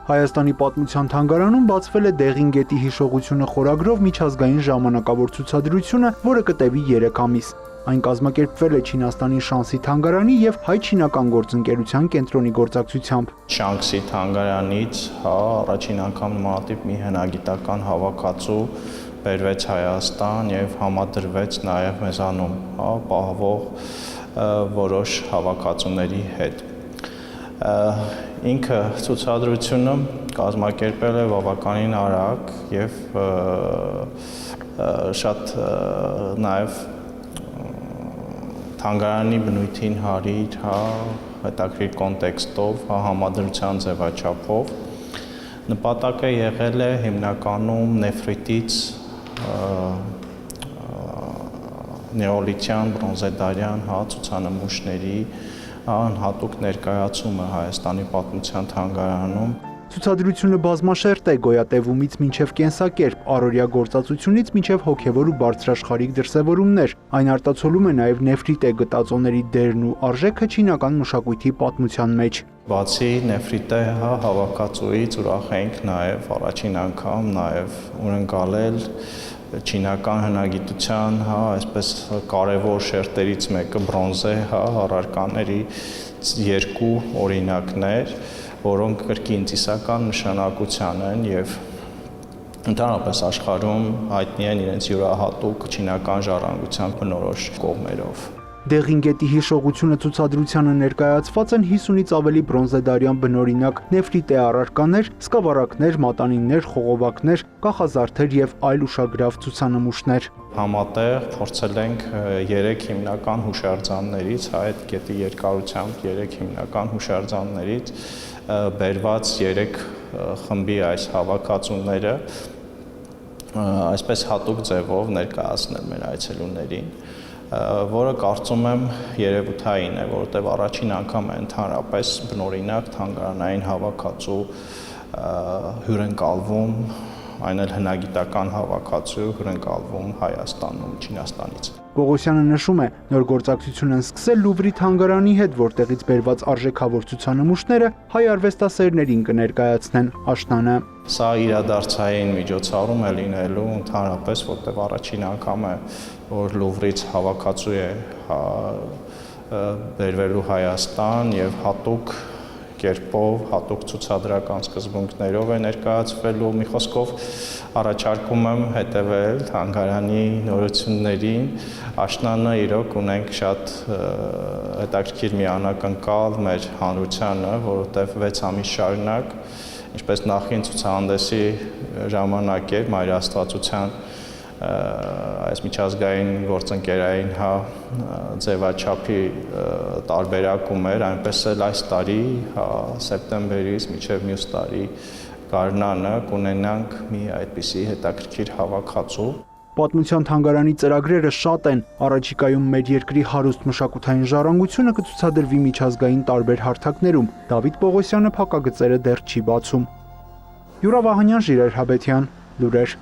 Հայաստանի պատմության թանգարանում բացվել է Դեղին գետի հիշողությունը խորագրով միջազգային ժամանակավոր ցուցադրությունը, որը կտևի 3 ամիս։ Այն կազմակերպվել է Չինաստանի Շանսի թանգարանի եւ Հայ-Չինական գործընկերության կենտրոնի գործակցությամբ։ Շանսի թանգարանից առաջին անգամ նմանատիպ մի հնագիտական հավաքածու բերվեց Հայաստան եւ համադրվեց նաեւ մեզանում պահվող որոշ հավաքածուների հետ։ Ինքը ցուցադրությունը կազմակերպել է բավականին արագ եւ շատ նաեւ թանգարանի բնույթին հարիր, հետաքրքիր կոնտեքստով, համադրության ձևաչափով նպատակը եղել է հիմնականում նեֆրիտից նեոլիթյան, բրոնզեդարյան ցուցանմուշների անհատուկ ներկայացումը Հայաստանի պատմության թանգարանում։ Ցուցադրությունը բազմաշերտ է գոյատևումից մինչև կենսակերպ, առօրյա գործածությունից մինչև հոգևոր ու բարձրաշխարհիկ դրսևորումներ։ Այն արտացոլում է նաև նեֆրիտե գտածոների դերն ու արժեքը չինական մշակույթի պատմության մեջ։ Բացի նեֆրիտե հավաքածուից ուրախ ենք նաև առաջին անգամ նաև ունենալել չինական հնագիտության, այսպես կարևոր շերտերից մեկը բրոնզե առարկաների 2 օրինակներ, որոնք կրկին ծիսական նշանակության են եւ ընդհանրապես աշխարհում հայտնի են իրենց յուրահատուկ չինական ժառանգության բնորոշ կողմերով։ Դեղին գետի հիշողությունը ցուցադրությանը ներկայացված են 50-ից ավելի բրոնզեդարյան բնօրինակ նեֆրիտե առարկաներ, սկավառակներ, մատանիներ, խողովակներ, կախազարդեր եւ այլ ուշագրավ ցուցանմուշներ։ Համատեղ փորձել ենք 3 հիմնական հուշարձաններից, այդ գետի երկարությամբ 3 հիմնական հուշարձաններից բերված 3 խմբի այս հավաքածուները այսպես հատուկ ձևով ներկայացնել մեր այցելուներին, որը կարծում եմ երևութային է, որովհետև առաջին անգամ է ընդհանրապես բնօրինակ թանգարանային հավաքածու հյուրընկալվում, այն էլ հնագիտական հավաքածու հյուրընկալվում Հայաստանում, Չինաստանից։ Պողոսյանը նշում է, նոր գործակցություն են սկսել Լուվրի թանգարանի հետ, որտեղից բերված արժեքավոր ցուցանմուշները հայ արվեստասերներին կներկայացնեն աշնանը։ Սա իրադարձային միջոցառում է լինելու ընդհանրապես, որտեղ առաջին անգամ է, որ Լուվրից հավաքածու է բերվելու Հայաստան եւ հատուկ կերպով, հատուկ ցուցադրական սկզբունքներով է ներկայացվելու։ Մի խոսքով առաջարկում եմ հետևել թանգարանի նորություններին։ Աշնանը իրոք ունենք շատ հետաքրքիր մի անակնկալ մեր հանրությանը, որովհետև 6 ամիս շարունակ, ինչպես նախին ցուցահանդեսի ժամանակ էր Մայրաստվածության այս միջազգային գործընկերային ձևաչափի տարբերակում էր, այնպես էլ այս տարի սեպտեմբերից մինչև մյուս տարի գարնանը կունենանք մի այդպիսի հետաքրքիր հավաքածու։ Պատմության թանգարանի ծրագրերը շատ են, առաջիկայում մեր երկրի հարուստ մշակութային ժառանգությունը կցուցադրվի միջազգային տարբեր հարթակներում։ Դավիթ Պողոսյանը փակագծերը դեռ չի բացում։ Յուրա Վահանյան, Ժիրայր Հաբետյան, լուրեր։